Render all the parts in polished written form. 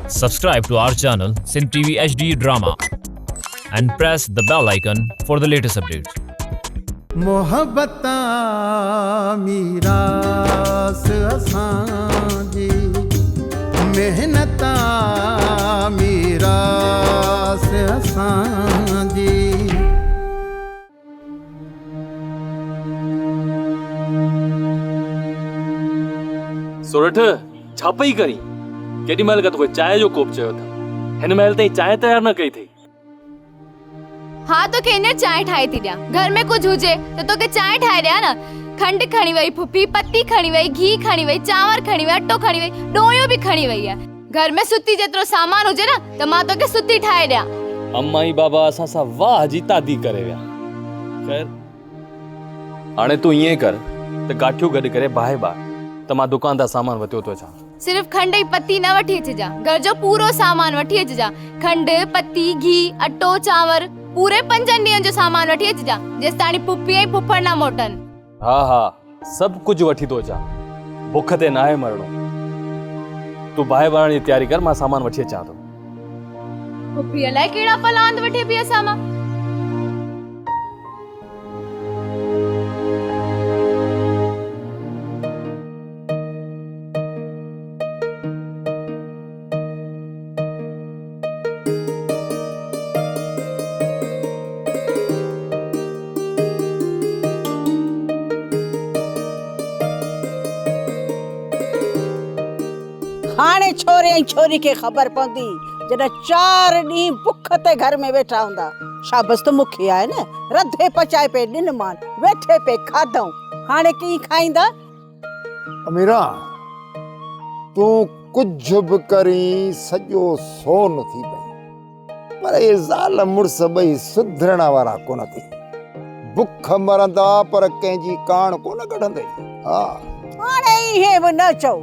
Subscribe to our channel Sin TV HD Drama and press the bell icon for the latest updates. मोहब्बता मीरास असांजी मेहनता मीरास असांजी। सोरठ छा पई करी केॾी महिल का तो कोई चांहि जो कोप चयो था हिन महिल ताईं चांहि तयार न कई थी। हाँ तो केने चाय ठाई थी ॾियां घर में कुछ हुजे तो तोके चाय ठाए ॾियां न। खंड खणी वई फुफी, पत्ती खणी वई, घी खणी वई, चांवर खणी वई, अटो खणी वई, ॾोयो भी खणी वई है। घर में सुती जेतिरो सामान हुजे न त मां तोके सुती ठाए ॾियां। अम्मा ई बाबा असां सां वाह जी तादी करे विया। खैर हाणे तूं ईअं कर त गाठियूं गॾु करे बाहि बार त मां दुकान तां सामान वरितो थो अचां। सिर्फ खंड ई पत्ती न वठी अचजा, घर जो पूरो सामान वठी अचजा। खंड, पत्ती, घी, अटो, चांवर पूरे 5 ॾींहंनि जो सामान वठी अचजा जेस ताणी पुप्पी ऐं फुफड़ ना मोटन। हा हा सब कुछ वठी तो अचां, बुख ते नाहे मरणो। तू बाहि बारण जी तयारी कर, मां सामान वठी अचां थो। पुप्पी अलाए केड़ा फलांद वठी पई असां मां। हाणे छोरे ऐं छोरी खे ख़बर पवंदी जॾहिं 4 ॾींहं बुख ते घर में वेठा हूंदा। शाबस तो मूंखे आहे न, रधे पचाए पे ॾिन मान वेठे पे खाधऊं। हाणे कीअं खाईंदा? अमीरा तू कुछ भी करी सॼो सोन थी पई, पर ये ज़ाल मुड़स ॿई सुधरण वारा कोन थी। बुख मरंदा पर कंहिंजी कान कोन कढंदई। हा हाणे इहे बि न चओ,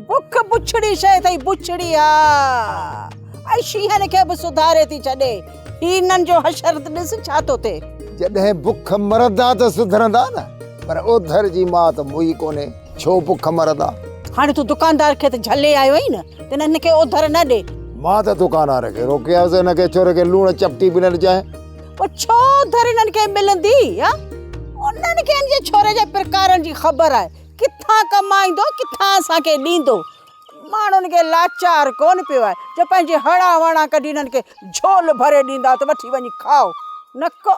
बुख बुछड़ी शइ अथई, बुछड़ी आ। ऐं शीहन खे बि सुधारे थी छॾे। हिननि जो हशर ॾिस छा थो थिए। जॾहिं बुख मरंदा त सुधरंदा न, पर ओधर जी मां त मुई कोन्हे, छो बुख मरंदा। हाणे तूं दुकानदार खे त झले आयो आहीं न, त हिननि खे ओधर न ॾे। मां त दुकानदार खे रोकियासीं, हिनखे छोरे खे लूण चपटी बि न ॾिजाए। पोइ छो ओधर हिननि खे मिलंदी? उन्हनि खे हिन जे छोरे जे प्रकारनि जी ख़बर आहे, किथां कमाईंदो किथां असांखे ॾींदो। माण्हुनि खे लाचार कोन पियो आहे जो पंहिंजे हणा वणा कढी हिननि खे झोल भरे ॾींदा त वठी वञी खाओ न को।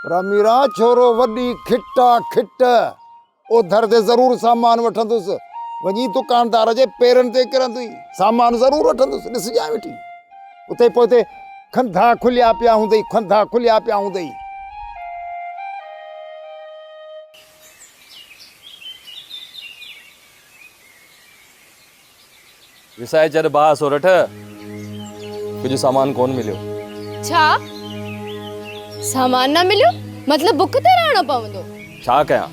पर मीरा छोरो वॾी खिटा खिट ओधर ते ज़रूर सामान वठंदुसि, वञी दुकानदार जे पेरनि ते किरंदुई, सामान ज़रूर वठंदुसि। ॾिसजांइ वेठी उते पोइ खंधा खुलिया पिया हूंदई, खंधा खुलिया पिया हूंदई। विसाए चढ़ बा सोरठ, कुछ सामान कोन मिलियो। छा सामान न मिलियो? मतलब बुख ते रहणो पवंदो? छा कयां,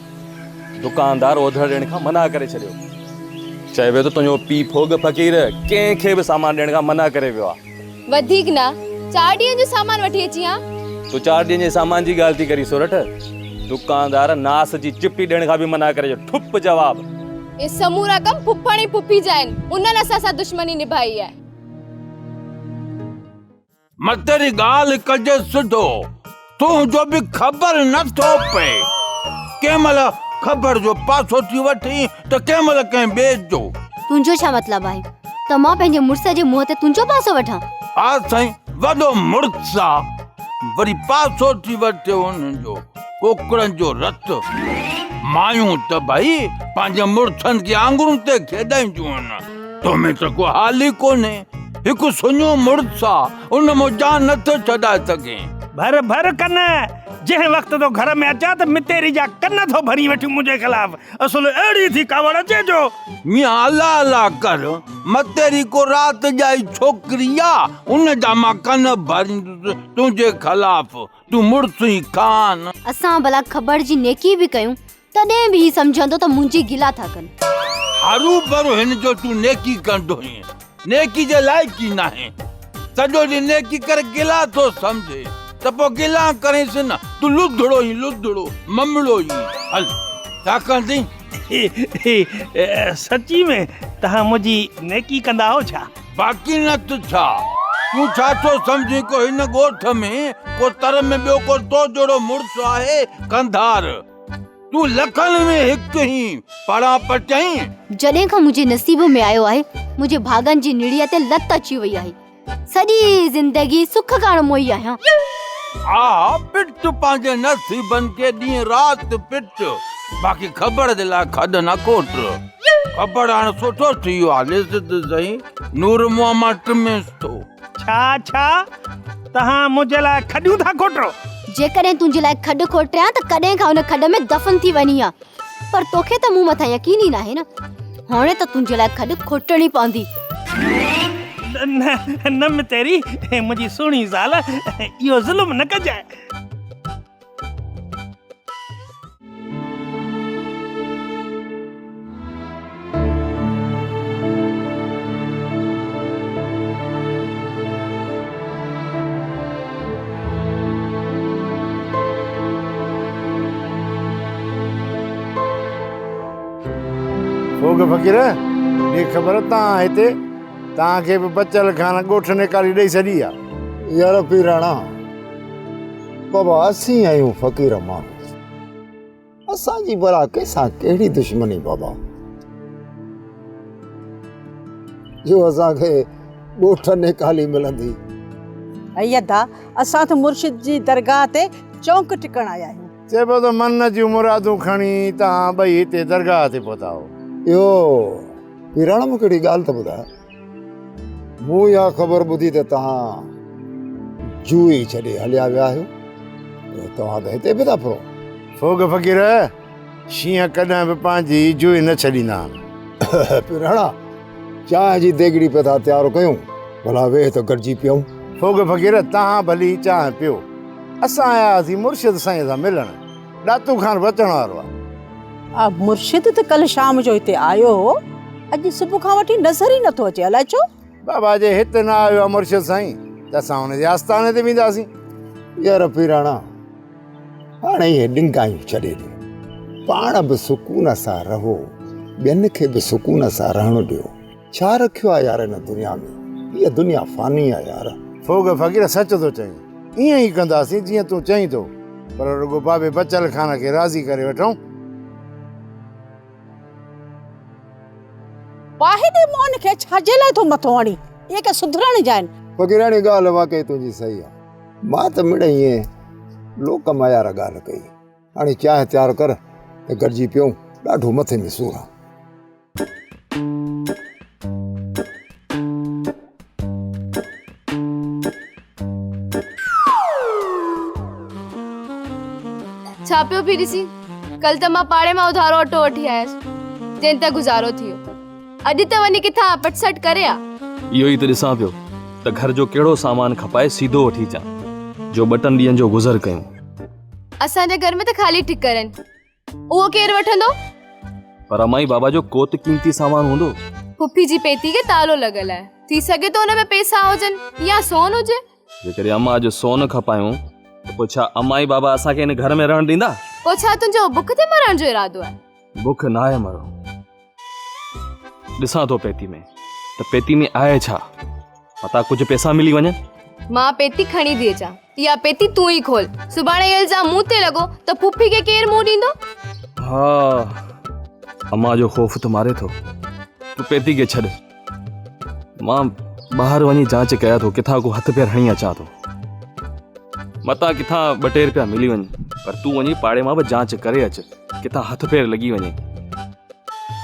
दुकानदार ओधर ॾियण खां मना करे छॾियो। चए वियो त तुंहिंजो पीउ फोग फ़कीर कंहिंखे बि सामान ॾियण खां मना करे वियो आहे। वधीक न 4 ॾींहंनि जो सामान वठी अची हां। तूं 4 ॾींहंनि जे सामान जी ॻाल्हि थी करी सोरठ? दुकानदार नास जी चिपी ॾियण खां बि मना करे जो। ठुप जवाब। ये समूरा कम फुफड़ ऐं फुफी जा आहिनि, उन्हनि असां सां दुश्मनी निभाई आहे। मतरी ॻाल्हि कजे सुठो, तूं जो बि ख़बर नथो पए। कंहिं महिल ख़बर जो पासो थी वठी त कंहिं महिल कंहिं ॿिए जो। तुंहिंजो छा मतिलबु आहे त मां पंहिंजे मुड़ुस जे मुंहं ते तुंहिंजो पासो वठां? हा साईं, वॾो मुड़ुस आहे, वरी पासो थी वठे हुननि जो कोकड़नि जो रत। मायूं त भई पंहिंजे मुड़ुसनि खे आङुरुनि ते खेॾाईंदियूं आहिनि। तोमें त को हाल ई कोन्हे। हिकु सुञो मुड़ुस आहे, उन मां जान नथो छॾाए सघे। भर भर कन जंहिं वक़्त तो घर में अचा त मितेरी जा कन थो भरी वठी मुंहिंजे ख़िलाफ़। असुल अहिड़ी थी कावड़ अचे जो मियां अला अला कर, मतेरी को रात जाई छोकरी आ, उन जा मां कन भरींदुसि तुंहिंजे ख़िलाफ़। तूं मुड़ुस ई कान। असां भला ख़बर जी नेकी बि कयूं तॾहिं बि सम्झंदो त मुंहिंजी गिला था कनि। हरू भरू हिन जो तूं नेकी कंदो आहीं, नेकी जे लाइक़ ई नाहे। सॼो ॾींहुं नेकी करे गिला थो सम्झे त पोइ गिला करेसि न। तूं लुधड़ो ई लुधड़ो ममड़ो ई। हल छा कंदी? सची में तव्हां मुंहिंजी नेकी कंदा हो छा? बाक़ी न त छा तूं छा थो सम्झी को हिन ॻोठ में को तर में ॿियो को तो जहिड़ो मुड़ुसु आहे कंधार? तूं लखनि में हिकु ई पढ़ा पचाई। जॾहिं खां मुंहिंजे नसीब में आयो आहे मुंहिंजे भागनि जी निड़ीअ ते लत अची वई आहे। सॼी ज़िंदगी सुख काण मोई आहियां। आ पिट पंहिंजे नसीबनि खे ॾींहुं राति पिट, बाक़ी ख़बर जे लाइ खॾ न कोट। ख़बर हाणे सुठो थी वियो आहे, ॾिस त सही नूर मुंहं मां टिमेसि थो। छा छा तव्हां मुंहिंजे लाइ खॾियूं था खोटो? जेकॾहिं तुंहिंजे लाइ खॾ खोटियां त कॾहिं खां हुन खॾ में दफ़न थी वञी आहे, पर तोखे त मूं मथां यकीन ई नाहे न। हाणे त तुंहिंजे लाइ खॾ खोटणी पवंदी। न मितेरी मुंहिंजी सुहिणी ज़ाल, इहो ज़ुल्म न कजांइ। फोग फ़क़ीर ॾे ख़बर तव्हां हिते तव्हांखे बि बचल खान ॻोठ निकारी ॾेई छॾी आहे। यार पीराणा बाबा असीं आहियूं फ़क़ीर माण्हू, असांजी भला कंहिंसां कहिड़ी दुश्मनी बाबा जो असांखे ॻोठ निकाली मिलंदी। अय्यदा असां त मुर्शिद जी दरगाह ते चौंक टिकण आया आहियूं। चइबो त मन जूं मुरादूं खणी तव्हां ॿई हिते दरगाह ते पहुता हो। इहो पीराणा मूंखे हिकिड़ी ॻाल्हि त ॿुधायो, मूं इहा ख़बर ॿुधी त तव्हां जूई छॾे हलिया विया आहियो, तव्हां त हिते बि था फिरो। फोग फ़क़ीर शींहं कॾहिं बि पंहिंजी जूई न छॾींदा आहिनि। पीराणा चांहि जी देगिड़ी पिया था तयारु कयूं, भला वेह त गॾिजी पियूं। फोग फ़क़ीर तव्हां भली चांहि पियो, असां आयासीं मुर्शिद साईं सां मिलण, ॾातू खान बचण वारो आहे। मुर्शिद त कल शाम जो हिते आयो हो, अॼु सुबुह खां वठी नज़र ई नथो अचे, अलाए छो? बाबा जे हिते न आयो आहे मुर्शिद साईं त असां हुनजे आस्थाने ते वेंदासीं। यार पीराणा हाणे इहे ॾिंगायूं छॾे ॾियो, पाण बि सुकून सां रहो, ॿियनि खे बि सुकून सां रहणु ॾियो। छा रखियो आहे यार हिन दुनिया में, इहा दुनिया फ़ानी आहे यार। फोग फ़क़ीर सच थो चईं, ईअं ई कंदासीं जीअं तूं चईं थो, पर रुगो बाबे बचल खान खे राज़ी करे वठूं। वाहिद मोहन खे छाजे लाइ थो मथो हणी, इहे के सुधरण जाइन। फ़क़ीराणी ॻाल्हि वाकई तुंहिंजी सही आहे, मां त मिड़ई ईअं लोक मयार ॻाल्हि कई। हाणे चांहि तयारु कर त गॾिजी पियूं, ॾाढो मथे में सूर आहे। छा पियो पी ॾिसी? कल त मां पाड़े मां उधारो अटो वठी आयसि, जंहिं ते गुज़ारो थियो। अॼु त वञी किथां पटसट करे आ। इहो ई त ॾिसां पियो त घर जो कहिड़ो सामान खपाए सीधो वठी अचां, जो ॿ टिनि ॾींहंनि जो गुज़र कयूं। असांजे घर में त ख़ाली ठिकर आहिनि, उहो केरु वठंदो? पर अमाई बाबा जो को त कीमती सामान हूंदो। पुफी जी पेती खे तालो लॻल आहे, थी सघे तो हुन में पैसा हुजनि या सोन हुजे। जेकॾहिं अम्मा अॼु सोन खपायूं त पोइ छा अमाई बाबा असांखे हिन घर में रहण ॾींदा? पोइ छा तुंहिंजो बुख ते मरण जो इरादो आहे? बुख न आहे मरो। ॾिसां थो पेती में त पेती में आहे छा, पता कुझु पैसा मिली वञे। मां पेती खणी थी अचां, इहा पेती तूं ई खोल। सुभाणे इहो इल्ज़ाम मूं ते लॻो त पुफी खे केरु मुंहुं ॾींदो? हा अम्मा जो ख़ौफ़ त मारे थो, तूं पेती खे छॾ, मां ॿाहिरि वञी जांच कयां थो, किथां को हथ पेर हणी अचां थो, मतां किथां 2 रुपया मिली वञे। पर तूं वञी पाड़े मां बि जांच करे अच, किथां हथ पेर लॻी वञे,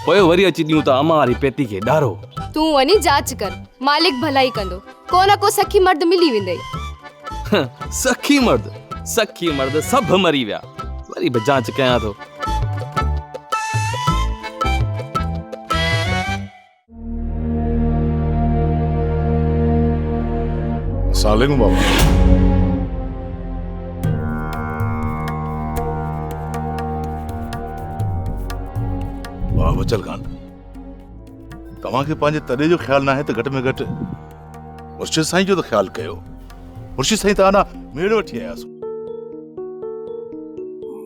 पोइ वरी अची ॾियूं त अम्मा वारी पेती खे ॾारो। तूं वञी जांच कर, मालिक भलाई कंदो, को न को सखी मर्द मिली वेंदई। सखी मर्द सभु मरी विया, वरी बि जांच कयां थो। अस्सलाम बाबा। वाह बचल खान, तव्हांखे पंहिंजे तॾे जो ख़्यालु न आहे त घटि में घटि मुर्शिद साईं जो त ख़्यालु कयो। मुर्शिद साईं त अञा मेड़ वठी आयासीं।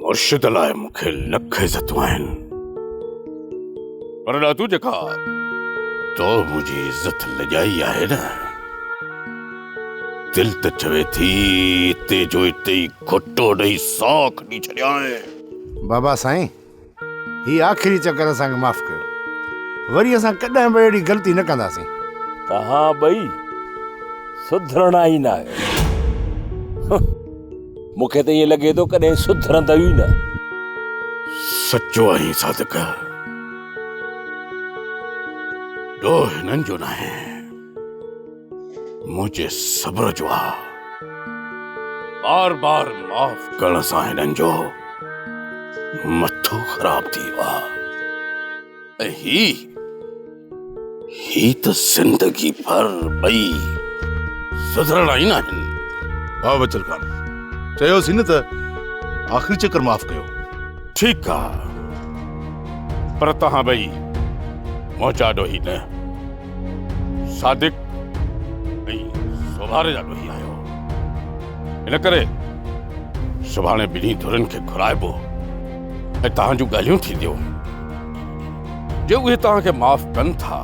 मुर्शिद लाइ मूंखे लख इज़तूं आहिनि, पर तू जेका तो मुझे इज्जत लजाई है ना, दिल तो चवे थी इते जो इते खोटो नहीं सौख नहीं छड़िया है। बाबा साईं, ही आखिरी चक्कर असांखे माफ़ कयो, वरी असां कॾहिं बि अहिड़ी ग़लती न कंदासीं। तहां ॿई सुधरणा ई न आहियो। मूंखे त ईअं लॻे थो कॾहिं सुधरंदा ई न। सच्चो आई सादिक, डो हिननि जो न आहे, मुझे सब्र जो आ। बार बार माफ़ करण सां हिननि जो मथो ख़राब थी वियो आहे। ही त ज़िंदगी भर ॿई सुधरणा ई न आहिनि। वाह बचल खान, चयोसीं न त आख़िरी चक्कर माफ़ कयो। ठीकु आहे, पर तव्हां ॿई मोचा ॾोही न, सादिक ऐं सुभाणे जा ॾोही आहियो। इन करे सुभाणे ॿिन्ही धुरनि खे घुराइबो ऐं तव्हां जूं ॻाल्हियूं थींदियूं। जे उहे तव्हांखे माफ़ कनि था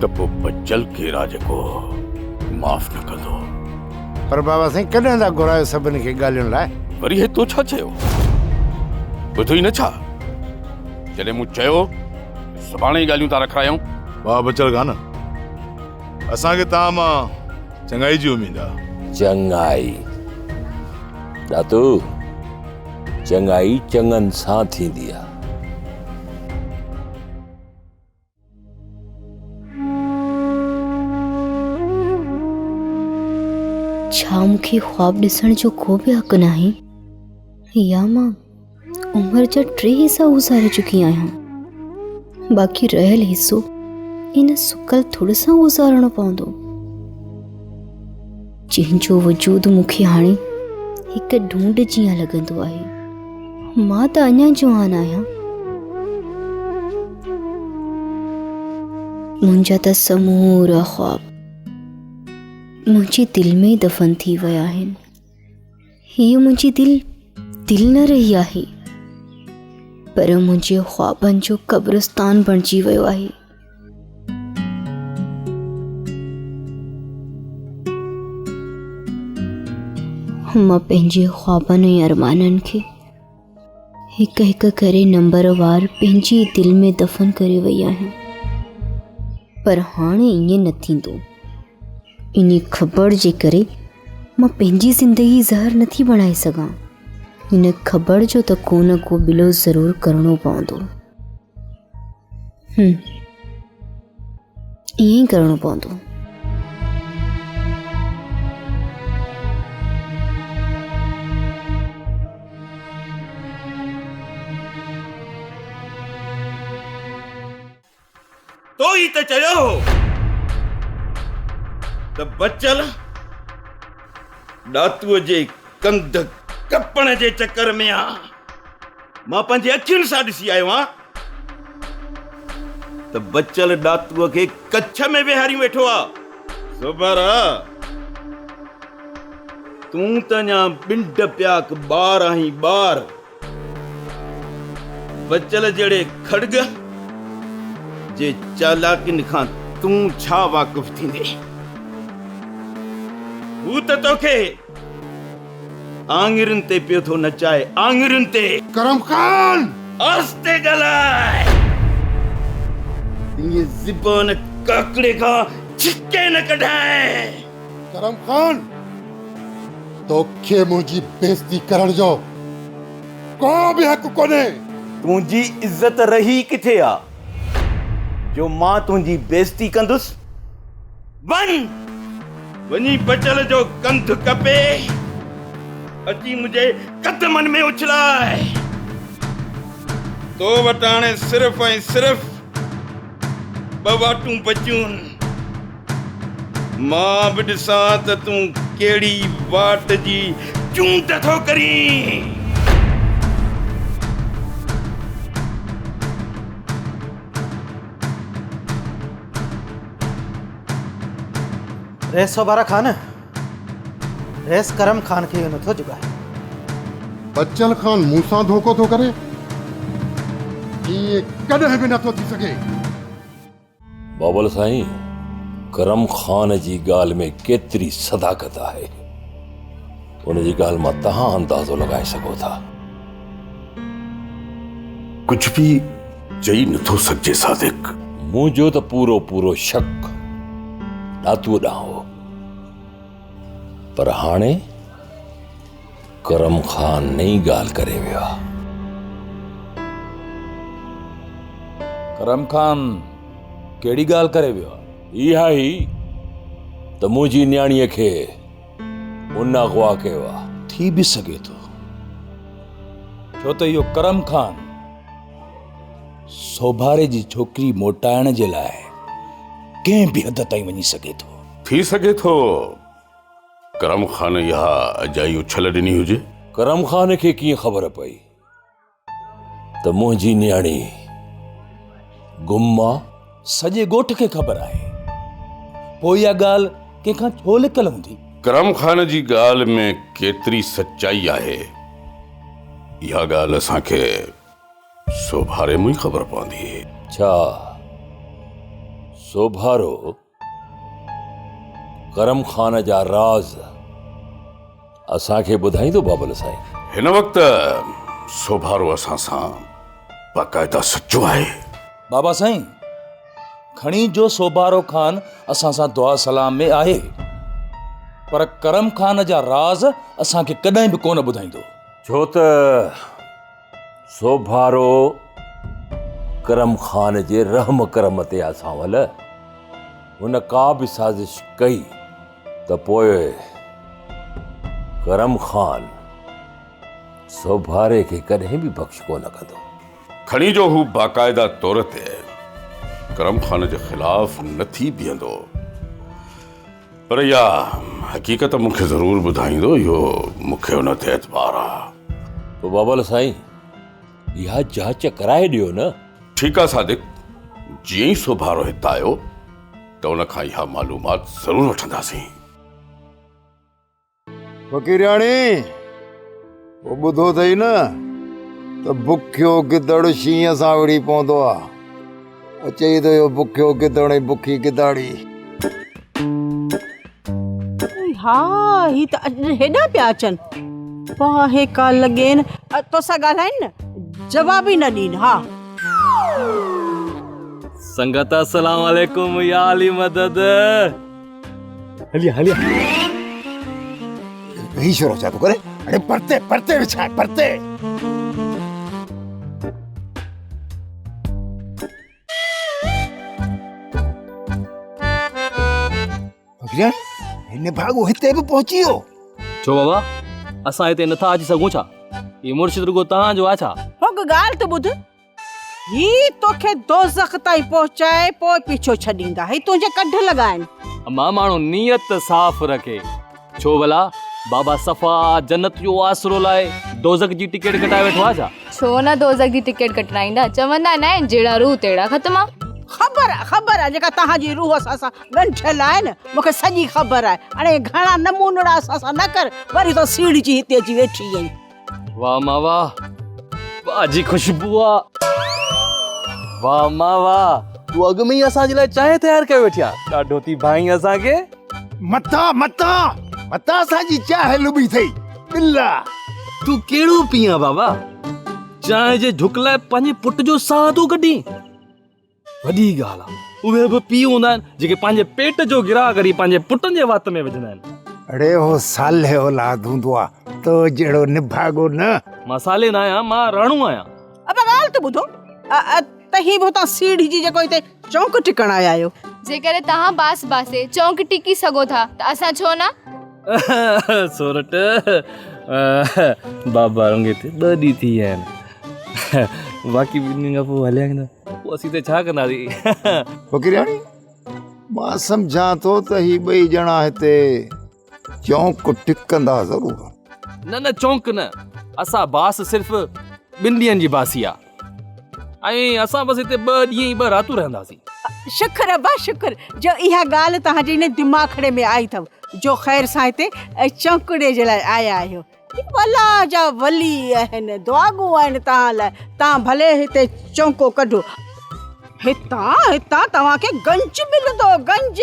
त पोइ बचल केरा जेको माफ़ न कंदो। पर बाबा साईं, कॾहिं था घुरायो सभिनी खे ॻाल्हियुनि लाइ? वरी हे तो छा चयो? ॿुधो ई न छा? जॾहिं मूं चयो सुभाणे ई ॻाल्हियूं था रखायूं। वाह बचल खान, असांखे तव्हां मां चङाई जी उमेद आहे। चङाई दातू, चङाई चङनि सां थींदी आहे। छा मूंखे ख्वाब ॾिसण जो को बि हक़ नाहे, या मां उमिरि जा 3 हिसा गुज़ारे चुकी आहियां। बाक़ी रहियल हिसो इन सुकल थुड़ सां गुज़ारणो पवंदो, जंहिंजो वजूद मूंखे हाणे हिकु ढूंढ जीअं लॻंदो आहे। मां त अञा जवान आहियां, मुंहिंजा त समूरा ख्वाब मुंहिंजी दिलि में दफ़न थी विया आहिनि। हीअ मुंहिंजी दिल न रही आहे, पर मुंहिंजे ख्वाबनि जो कब्रिस्तान बणिजी वियो आहे। मां पंहिंजे ख्वाबनि ऐं अरमाननि खे हिकु हिकु करे नंबरवार पंहिंजी दिलि में दफ़न करे वई आहियां, पर हाणे ईअं न थींदो। इन ख़बर जे करे मां पंहिंजी ज़िंदगी ज़हर नथी बणाए सघां। हिन ख़बर जो त को न को बिलो ज़रूरु करिणो पवंदो। ईअं ई करिणो पवंदो। तो ही त चयो त बचल ॾातूअ जे कंध कपण जे चक्कर में आ। मां पंहिंजे अखियुनि सां ॾिसी आयो आहियां त बचल ॾातूअ खे कच्छ में विहारी वेठो आहे। ज़बर, तूं त अञा ॿिंड प्याक ॿार आहीं, ॿार। बचल जहिड़े खड़ग जे चालाकिन खां तूं छा वाक़ुफ़ थींदे? हू त तोखे आङिरुनि ते पियो थो नचाए, आङिरुनि ते। करम खान, आस्ते ॻाल्हाए, तुंहिंजी ज़ुबान काकड़े खां छिके न कढाए। करम खान, तोखे मुंहिंजी बेइज़ती करण जो को बि हक़ कोन्हे। तुंहिंजी इज़त रही किथे आ जो मां तुंहिंजी बेइज़ती कंदुसि? वञी बचल जो कंध कपे, अची मुंहिंजे कदमनि में उछलाए। तो वटि हाणे सिर्फ़ ऐं सिर्फ़ 2 वाटूं बचियूं। मां बि ॾिसां त तूं कहिड़ी वाट जी चूंड थो करीं। रेस सोबारा खान, रेस करम खान खे नथो जुगाए। बच्चन खान मूंसां धोखो थो करे। ये कॾहिं बि नथो थी सघे। बाबल साईं, करम खान जी ॻाल्हि में केतिरी सदाकत आहे, उन जी ॻाल्हि मां तव्हां अंदाज़ो लॻाए सघो था। कुछ भी चई नथो सघिजे सादिक। मुंहिंजो त पूरो पूरो शक ॾातूअ ॾांहुं हो, पर हाणे करम खान नई ॻाल्हि करे वियो आहे। करम खान कहिड़ी ॻाल्हि करे वियो आहे? इहा ई त मुंहिंजी न्याणीअ खे उन अगवा कयो आहे। थी बि सघे थो, छो त इहो करम खान सोभारे जी छोकिरी मोटाइण जे लाइ कंहिं बि हद ताईं वञी सघे थो। थी सघे थो करम खान इहा अजाई उछल ॾिनी हुजे। करम खान खे कीअं ख़बर पई त मुंहिंजी न्याणी गुम आहे? सॼे ॻोठ खे ख़बर आहे, पोइ इहा ॻाल्हि कंहिंखां छो लिकल हूंदी? करम खान जी ॻाल्हि में केतिरी सच्चाई आहे, इहा ॻाल्हि असांखे सोभारे में ख़बर पवंदी। छा सोभारो करम खान जा राज असांखे ॿुधाईंदो बाबल साईं? हिन वक़्तु सोभारो असां सां बाक़ाइदा सच्चो आहे। बाबा साईं, खणी जो सोभारो खान असां सां दुआ सलाम में आहे, पर करम खान जा राज असांखे कॾहिं बि कोन ॿुधाईंदो। छो त सोभारो करम खान जे रहम करम ते असां वल हुन का बि साज़िश कई त पोइ करम खान सोभारे खे कॾहिं बि बख़्श कोन कंदो। खणी जो हू बाक़ाइदा तौर ते करम खान जे ख़िलाफ़ न थी बीहंदो, पर इहा हक़ीक़त मूंखे ज़रूर ॿुधाईंदो। इहो मूंखे हुन ते एतबार आहे। पोइ बाबल साईं इहा जांच कराए ॾियो न। ठीकु आहे सादिक, जीअं ई सोभारो हितां आयो त उन खां इहा मालूमात ज़रूर वठंदासीं। फकीरियाणी, वो ॿुधो अथई न त बुखियो गिदड़ शींहं सां विड़ी पवंदो आहे। चई त इहो बुखियो गिदड़ ऐं बुखी गिदाड़ी। हा ही त हेॾा पिया अचनि, वाहे का लॻेनि तोसां ॻाल्हाइनि न, जवाब ई न ॾीन। हा संगत अस्सलाम वालेकुम या अली मदद। हलिया हलिया यही शुरू चाह तो करे। अरे परते परते विछाए परते। फकीरियाणी, हिन भागो हिते बि पहुची वियो। छो बाबा, असां हिते नथा अची सघूं छा? ये मुर्शिद रुगो तव्हांजो आहे छा? होग ॻाल्हि त ॿुध, ही तोखे दोज़ख ताईं पहुचाए पोइ पीछो छॾींदा। ही तुंहिंजे कढ लॻाइनि। मां माण्हू नियत साफ़ रखे, छो भला बाबा सफ़ा जन्नत जो आसरो लाइ दोज़ख जी टिकट कटाए वेठो आहे छा? छो न दोज़ख जी टिकट कटाईंदा? चवंदा न आहिनि जहिड़ा रूह तहिड़ा ख़त्म। ख़बर आहे जेका तव्हांजी रूह असां सां ॻंढियल आहे न, मूंखे सॼी ख़बर आहे। हाणे घणा नमूनड़ा असां सां न कर, वरी तो सीढ़ी जी हिते अची वेठी आहीं। वाह मां वाह, वाह जी खुशबू आहे। वाह मां वाह, तू अॻु में ई असांजे लाइ चांहि तयारु कयो वेठी आहे। ॾाढो थी भाई असांखे। मता मता मता असांजी चाह लुबी थई बिल्ला। तू कहिड़ो पीआं बाबा? चांहि जे झुक लाइ पंहिंजे पुट जो साह तूं कढी। वॾी ॻाल्हि आहे, उहे बि पीउ हूंदा आहिनि जेके पंहिंजे पेट जो गिराह करी पंहिंजे पुटनि जे वात में विझंदा आहिनि। अड़े हो साले औलाद हूंदो आहे तो जहिड़ो निभागो न। मां साले न आहियां, मां राणू आहियां। अब ॻाल्हि त ॿुधो, तही बि हुतां सीढ़ी जी जेको हिते चौंक टिकण आया आहियो। जेकॾहिं तव्हां बास बासे चौंक टिकी सघो था त असां छो न? सोरठ बाबा रंगे ते 2 ॾींहं थी विया आहिनि, बाक़ी ॿिनि खां पोइ हलिया न, पोइ असीं त छा कंदासीं? फकीरियाणी, मां सम्झां थो त ही ॿई ॼणा हिते चौंक टिकंदा ज़रूर। न न चौंक न, असां बास सिर्फ़ 2 ॾींहंनि जी बासी आहे ऐं असां बसि हिते 2 ॾींहं ई 2 रातूं रहंदासीं। शुक्र अब्बा शुक्र जो इहा ॻाल्हि तव्हांजे इन दिमाग़ड़े में आई अथव, जो ख़ैर सां हिते चौंकड़े जे लाइ आया आहियो। वला जा वली आहिनि दुआगू आहिनि तव्हां लाइ तव्हां भले हिते चौंको कढो हितां तव्हांखे गंज मिलंदो गंज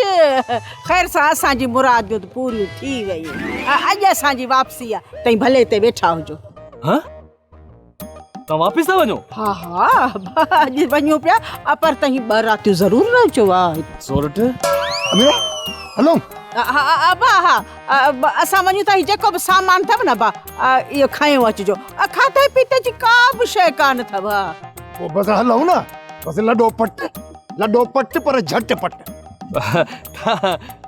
ख़ैर सां असांजी मुरादियूं त पूरियूं थी वयूं अॼु असांजी वापसी आहे तई भले हिते वेठा हुजो हाँ तव्हां वापसि था वञो हा अॼु वञूं पिया पर तई 2 रातियूं ज़रूरु रहजो सोरठ अमीरा हलो हा असां वञूं था जेको बि सामान अथव न बा इहो खयो अचिजो खाधे पीते जी का बि शइ कान अथव वो बस हलूं ना बस लॾो पट पर झटपट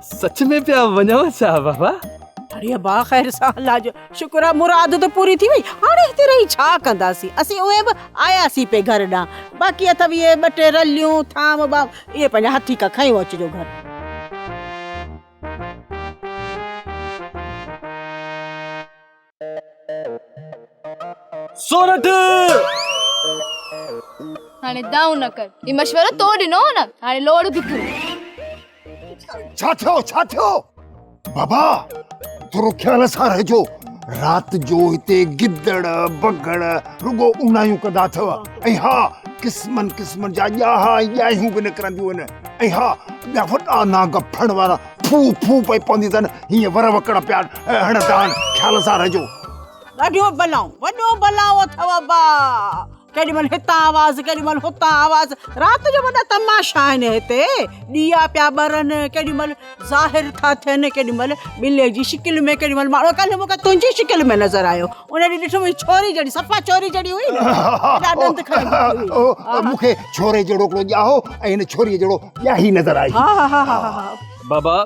सच में पिया वञो छा बाबा अरे बा ख़ैर सां अल्लाह जो शुक्र आहे मुराद त पूरी थी वई हाणे हिते रही छा कंदासीं असीं उहे बि आयासीं पे घर ॾांहुं बाक़ी अथव इहे 2 टे रलियूं थाम बा इहे पंहिंजा हथी का खयो अचिजो घर सोरठ हाणे दाऊ न कर ये मशवरो तो ॾिनो न हाणे लोड़ बि तू छा थियो बाबा थोरो ख्याल सां रहिजो रात जो हिते गिदड़ बगड़ रुगो उणायूं कंदा अथव ऐं हा किस्मनि जा ॼाहियूं बि निकिरंदियूं आहिनि ऐं हा ॿिया वॾा नाग फण वारा फू पई पवंदी अथनि हीअं वर वकड़ पिया हणंदा आहिनि ख्याल सां रहिजो वॾो बलाउ अथव बा केॾी महिल हितां आवाज़ केॾी महिल हुतां आवाज़ राति जो वॾा तमाशा आहिनि हिते ॾीया पिया ॿरनि केॾी महिल ज़ाहिर था थियनि केॾी महिल ॿिले जी शिकिल में केॾी महिल माण्हू कल्ह मूंखे तुंहिंजी शिकिल में नज़र आयो उन ॾींहुं ॾिठो छोरी जहिड़ी सफ़ा छोरी जहिड़ी हुई मूंखे छोरे जहिड़ो हिकिड़ो ॼाहो ऐं हिन छोरीअ जहिड़ो ॼाही नज़र आई हा बाबा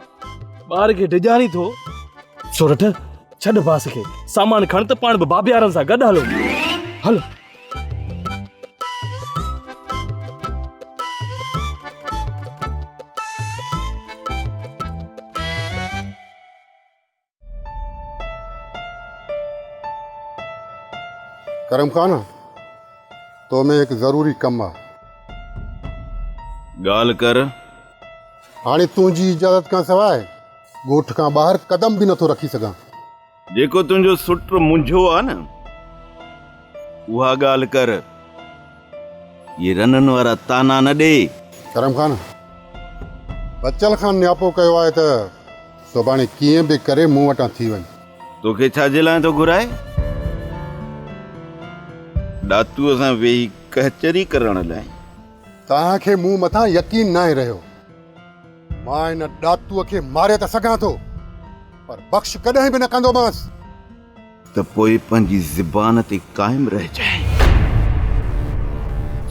ॿार खे डिॼाणी थो सोरठ छॾ बास खे सामान खण त पाण बि बाबियारनि सां गॾु हलो करम खान तो में एक ज़रूरी कम आहे ॻाल्हि कर हाणे तुंहिंजी इजाज़त खां सवाइ ॻोठ खां ॿाहिरि कदम बि नथो रखी सघां जेको तुंहिंजो सुट मुंझो आहे न उहा ॻाल्हि कर ये रननि वारा ताना न ॾे करम खान बचल खां नियापो कयो आहे त सुभाणे कीअं बि करे मूं वटां थी वञ तोखे छाजे लाइ थो घुराए ॾातूअ सां वेही कचहरी करण लाइ तव्हांखे मूं मथां यकीन न आहे रहियो मां हिन ॾातूअ खे मारे त सघां थो पर बख़्श कॾहिं बि न कंदोमांसि त पोइ पंहिंजी ज़बान ते क़ाइम रहिजाए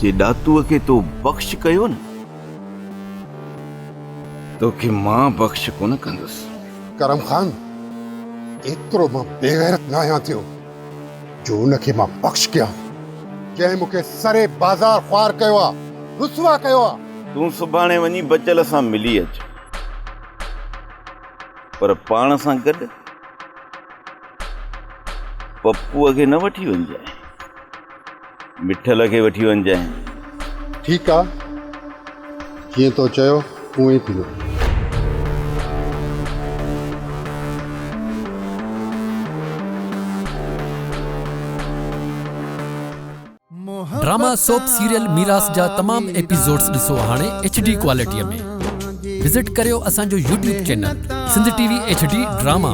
जे ॾातूअ खे तो बख़्श कयो न तोखे मां बख़्श कोन कंदुसि करम खान एतिरो मां बेगैरत न आहियां थियो जो उनखे मां बख़्श कयां जंहिं मूंखे सरे बाज़ार ख़्वार कयो आहे रुसवा कयो आहे तूं सुभाणे वञी बचल सां मिली अच पर पाण सां गॾु पप्पूअ खे न वठी वञजांइ मिठल खे वठी वञजांइ ठीकु आहे जीअं तो चयो उअं ई थींदो ड्रामा सोप सीरियल मीरास जा तमाम एपिसोड्स ॾिसो हाणे HD क्वालिटीअ में विजिट करियो असांजो YouTube channel Sindh TV HD drama.